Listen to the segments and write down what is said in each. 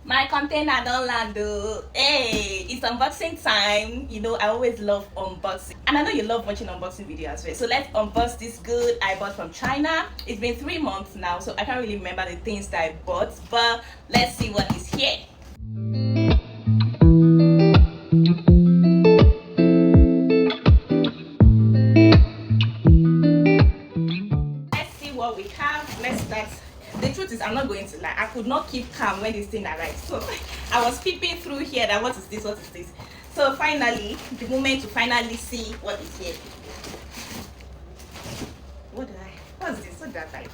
My container don't land though. Hey, it's unboxing time. You know, I always love unboxing. And I know you love watching unboxing videos as well. So let's unbox this good I bought from China. It's been 3 months now, so I can't really remember the things that I bought. But let's see what is here. Let's see what we have. Let's start. The truth is, I'm not going to lie, I could not keep calm when this thing arrived. So I was peeping through here that what is this, what is this. So finally, the moment to finally see what is here. What's this? What did I type?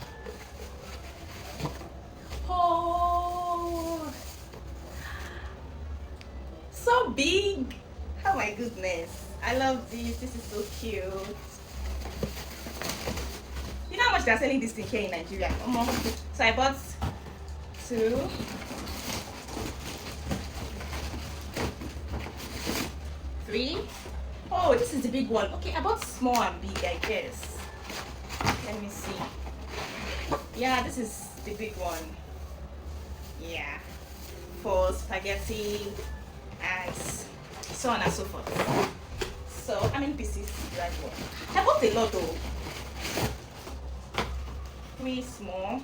Oh, so big. Oh my goodness, I love this is so cute. You know how much they're selling this thing here in Nigeria? So I bought 2, 3. Oh, this is the big one. Okay, I bought small and big, I guess. Let me see. Yeah, this is the big one. Yeah, for spaghetti and so on and so forth. So how many pieces do I bought? I bought a lot though. 3 small.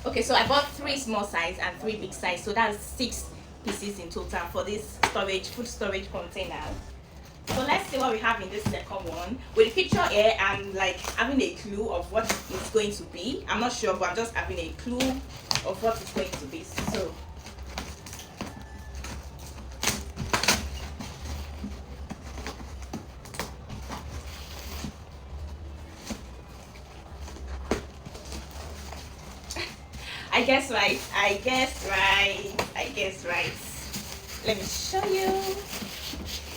Okay, so I bought 3 small size and 3 big size, so that's 6 pieces in total for this food storage container. So let's see what we have in this second one. With the picture here, I'm like having a clue of what it's going to be. I'm not sure, but I'm just having a clue of what it's going to be. So I guess right. Let me show you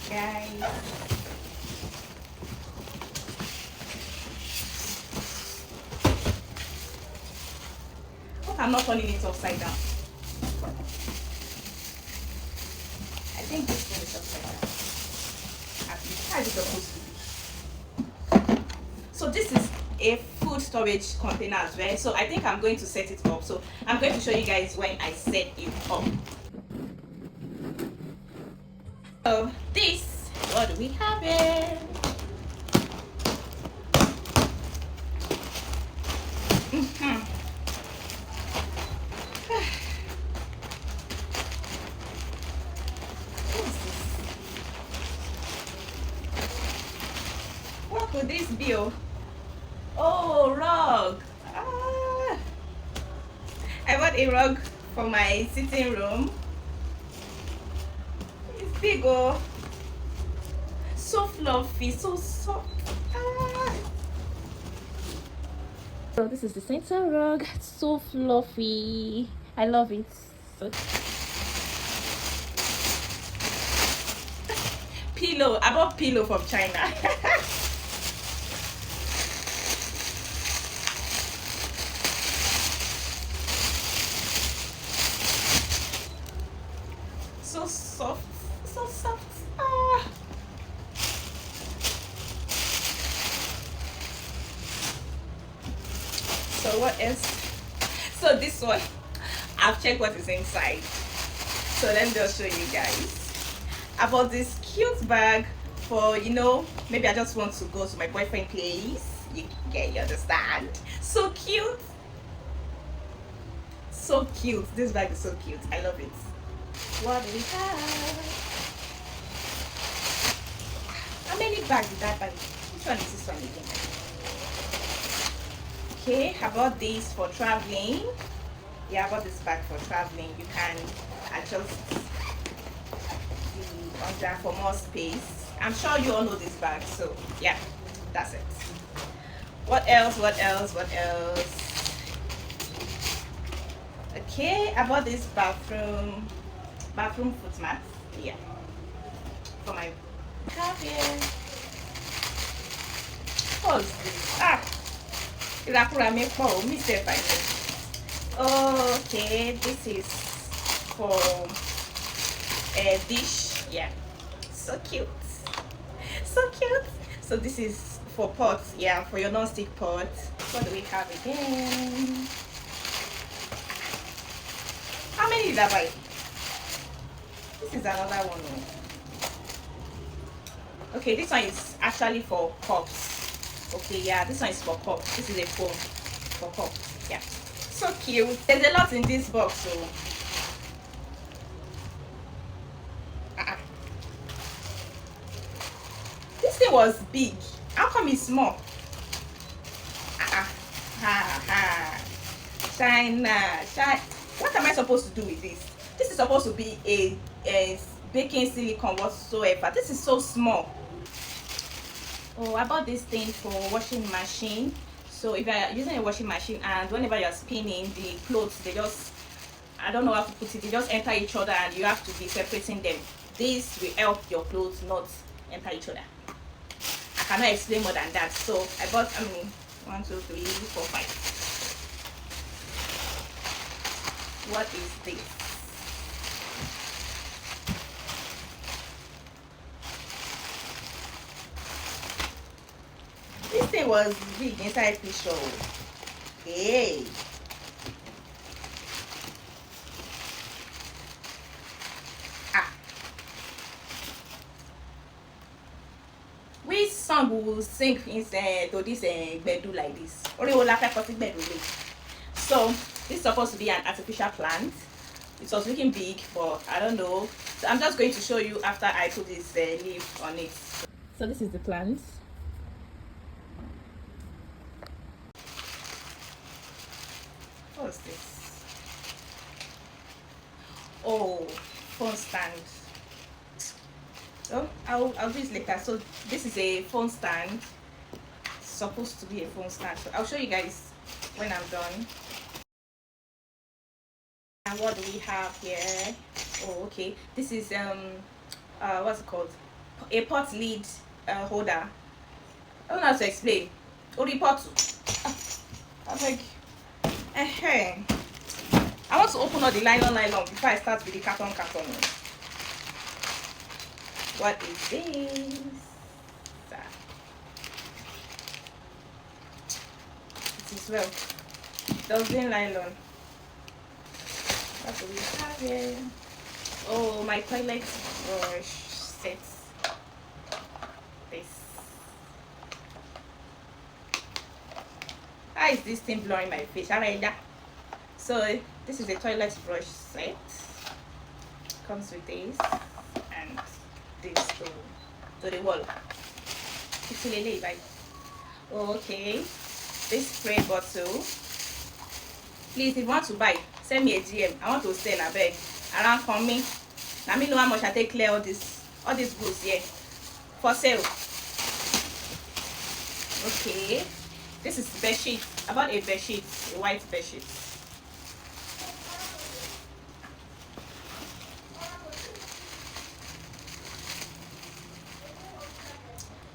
guys. Hope I'm not turning it upside down. I think this one is upside down. At least how is it supposed to be? So this is a food storage container as well, so I think I'm going to set it up. So I'm going to show you guys when I set it up. So this, what do we have here? What could this be? Oh, rug. I bought a rug for my sitting room. It's big, oh, so fluffy, so soft. So this is the center rug. It's so fluffy. I love it. So pillow. I bought pillow from China. So soft, so soft. So what else? So this one, I've checked what is inside. So let me just show you guys. I bought this cute bag for, you know, maybe I just want to go to my boyfriend place. You understand? So cute. So cute. This bag is so cute. I love it. What do we have? How many bags did I buy? Which one is this one again? Okay, I bought this for traveling. Yeah, I bought this bag for traveling. You can adjust the under for more space. I'm sure you all know this bag, so yeah, that's it. What else? Okay, I bought this bathroom foot mat. Yeah, for my cabin. What's this? Okay, this is for a dish. Yeah, so cute, so cute. So this is for pots. Yeah, for your non-stick pot. What do we have again? did I buy? This is another one. Okay, this one is actually for cups. Okay, yeah, this one is for cups. This is a phone for cups. Yeah, so cute. There's a lot in this box, so this thing was big. How come it's small? China. What am I supposed to do with this? This is supposed to be a baking silicone whatsoever. This is so small. Oh, I bought this thing for washing machine. So if you're using a washing machine and whenever you're spinning the clothes, they just, I don't know how to put it, they just enter each other and you have to be separating them. This will help your clothes not enter each other. I cannot explain more than that. So I bought 1 2 3 4 5. What is this? This thing was big inside picture. Hey. Which song will sing instead to this gbedu like this? So this is supposed to be an artificial plant. It was looking big, but I don't know. So I'm just going to show you after I put this leaf on it. So this is the plant. What's this? Oh, phone stand. So I'll do this later. So this is a phone stand. It's supposed to be a phone stand. So I'll show you guys when I'm done. And what do we have here? Oh, okay. This is what's it called? A pot lid holder. I don't know how to explain. Ori pot. I beg. I want to open all the nylon before I start with the carton. What is this? It is well. Dozen nylon. What do we have here? Oh, my toilet brush set. This. How is this thing blurring my face? So this is a toilet brush set. Comes with this and this to the wall. Okay. This spray bottle. Please, if you want to buy, send me a DM. I want to sell a bag around coming. Let me know how much I take clear all these goods here for sale. Okay, this is bed sheet. I bought a bed sheet, a white bed sheet.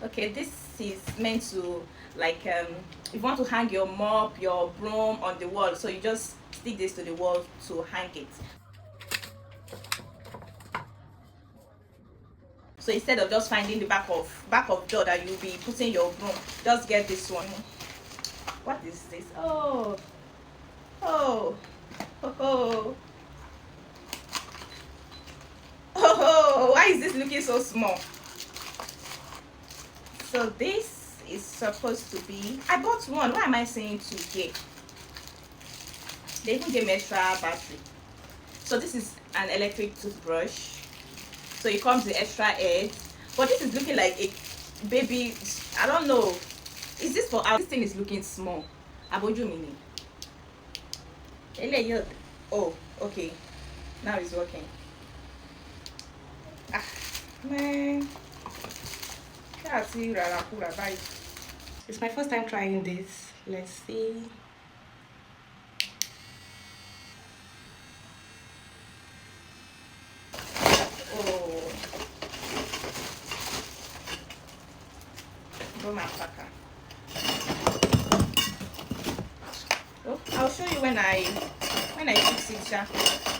Okay, this is meant to, like, if you want to hang your mop, your broom on the wall, so you just stick this to the wall to hang it. So instead of just finding the back of door that you'll be putting your broom, just get this one. What is this? Oh, why is this looking so small? So this is supposed to be, I bought one. Why am I saying 2 here? They even gave me extra battery. So this is an electric toothbrush. So it comes with extra heads. But this is looking like a baby. I don't know. Is this for our? This thing is looking small. Aboju mini. Oh, okay. Now it's working. Ah, man. It's my first time trying this. Let's see. Oh, broom and packer. Oh, I'll show you when I fix it. Yeah.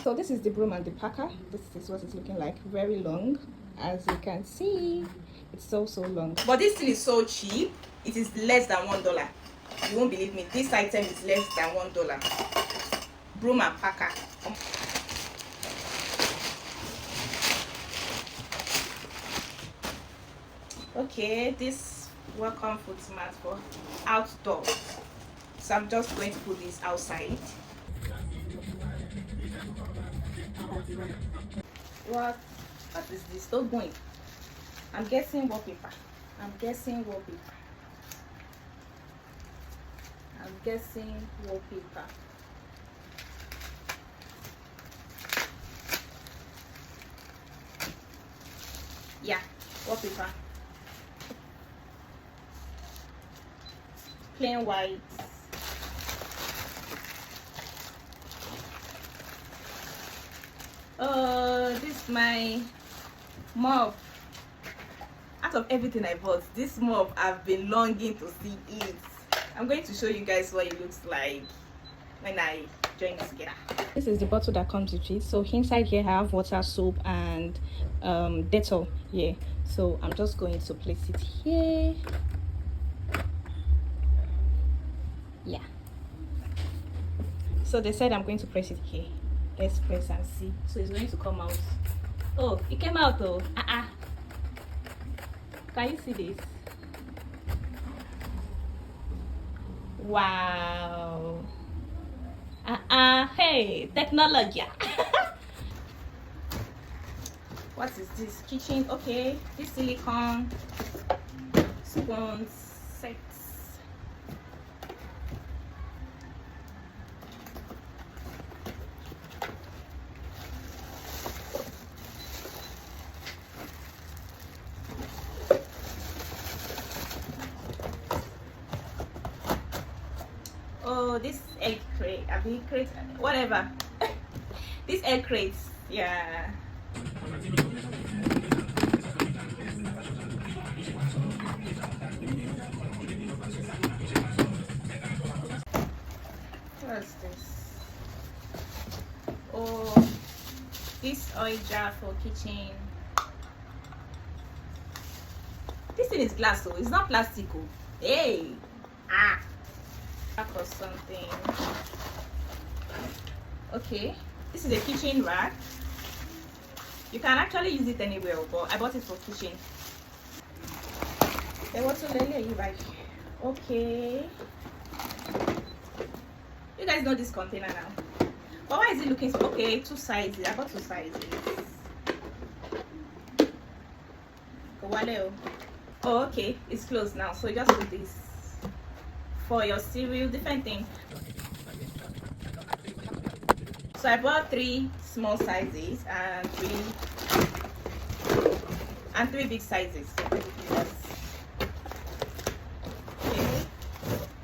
So this is the broom and the packer. This is what it's looking like. Very long, as you can see. It's so long, but this thing is so cheap. It is less than $1. You won't believe me, this item is less than $1. Broom and packer. Okay, this welcome food mat for outdoors. So I'm just going to put this outside. What is this? Don't going. I'm guessing wallpaper. I'm guessing wallpaper. I'm guessing wallpaper. Yeah, wallpaper. Plain white. This is my mop. Out of everything I bought, this mop I've been longing to see it. I'm going to show you guys what it looks like when I join it together. This is the bottle that comes with it. So inside here I have water, soap, and Dettol. Yeah, so I'm just going to place it here. Yeah, so they said I'm going to press it here. Let's press and see. So it's going to come out. Oh, it came out though. Can you see this? Wow. Hey, technology. What is this? Kitchen. Okay, this silicone spoons sets. Oh, this egg crate, crate, whatever. This egg crates, yeah. What's this? Oh, this oil jar for kitchen. This thing is glass, so it's not plastic. Oh. Hey, or something. Okay, this is a kitchen rack. You can actually use it anywhere, but I bought it for kitchen. Okay, you guys know this container now, but why is it looking so? Okay, two sizes. I got two sizes. Oh, okay, it's closed now, so just put this for your cereal, different thing. So I bought 3 small sizes and three big sizes. Okay,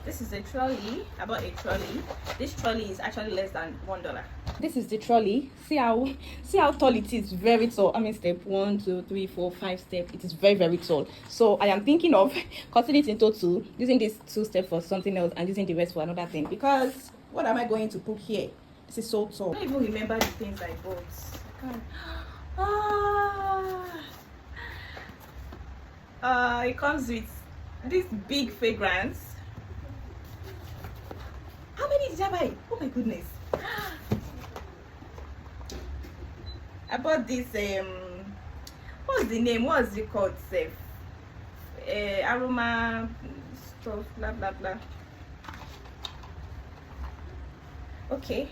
this is a trolley. I bought a trolley. This trolley is actually less than $1. This is the trolley. See how tall it is. Very tall. I mean, step 1, 2, 3, 4, 5 step. It is very tall. So I am thinking of cutting it into 2, using this 2 step for something else and using the rest for another thing, because what am I going to put here? This is so tall. I don't even remember the things I bought. It comes with this big fragrance. How many did I buy? Oh my goodness. I bought this what's the name? What's it called? Aroma stuff, blah blah blah. Okay,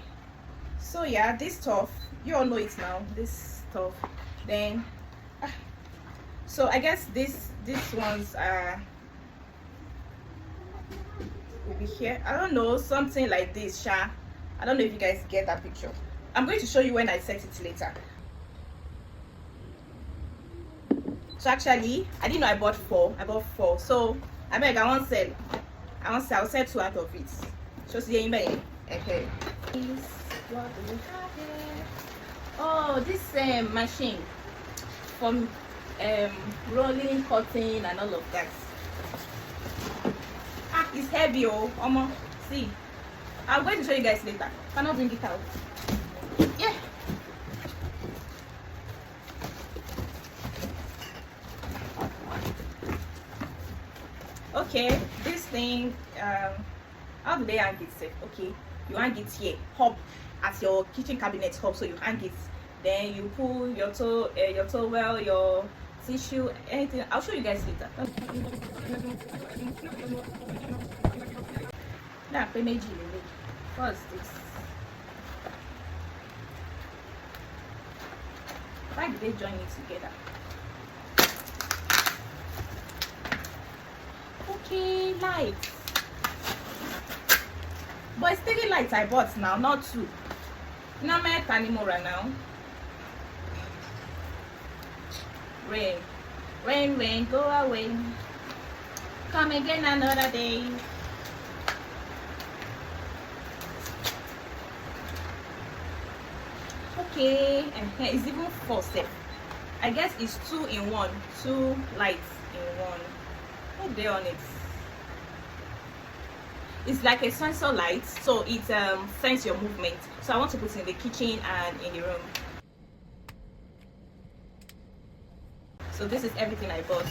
so yeah, this stuff, you all know it now, this stuff. Then so I guess these ones will be here. I don't know, something like this, I don't know if you guys get that picture. I'm going to show you when I set it later. So actually, I didn't know I bought 4. I bought 4. So I beg, I won't sell. I'll sell 2 out of it. So see you in. Okay. What do we have here? Oh, this machine from rolling, cutting, and all of that. It's heavy, oh, see. I'm going to show you guys later. Cannot bring it out. Yeah. Okay, this thing, how do they hang it safe? Okay, you hang it here, hub at your kitchen cabinet hub, so you hang it. Then you pull your towel, your tissue, anything. I'll show you guys later. Now, first this. Why did they join it together? Okay, lights. But it's 3 lights I bought now, not 2. Not met anymore right now. Rain, rain, rain, go away. Come again another day. Okay, and it's even 4 steps. I guess it's 2 in 1, 2 lights in 1. What they on it? It's like a sensor light, so it senses your movement. So I want to put it in the kitchen and in the room. So this is everything I bought.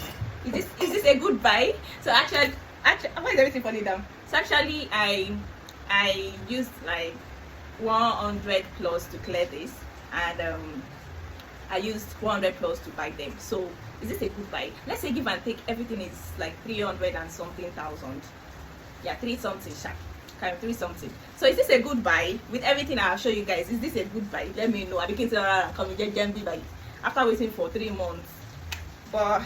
Is this a good buy? So actually why is everything falling down? So actually I used like 100 plus to clear this, and I used 100 plus to buy them. So is this a good buy? Let's say give and take, everything is like 300 and something thousand. Yeah, 3 something sharp. Kind of 3 something. So is this a good buy? With everything I'll show you guys, is this a good buy? Let me know. I became to come and buy after waiting for 3 months. But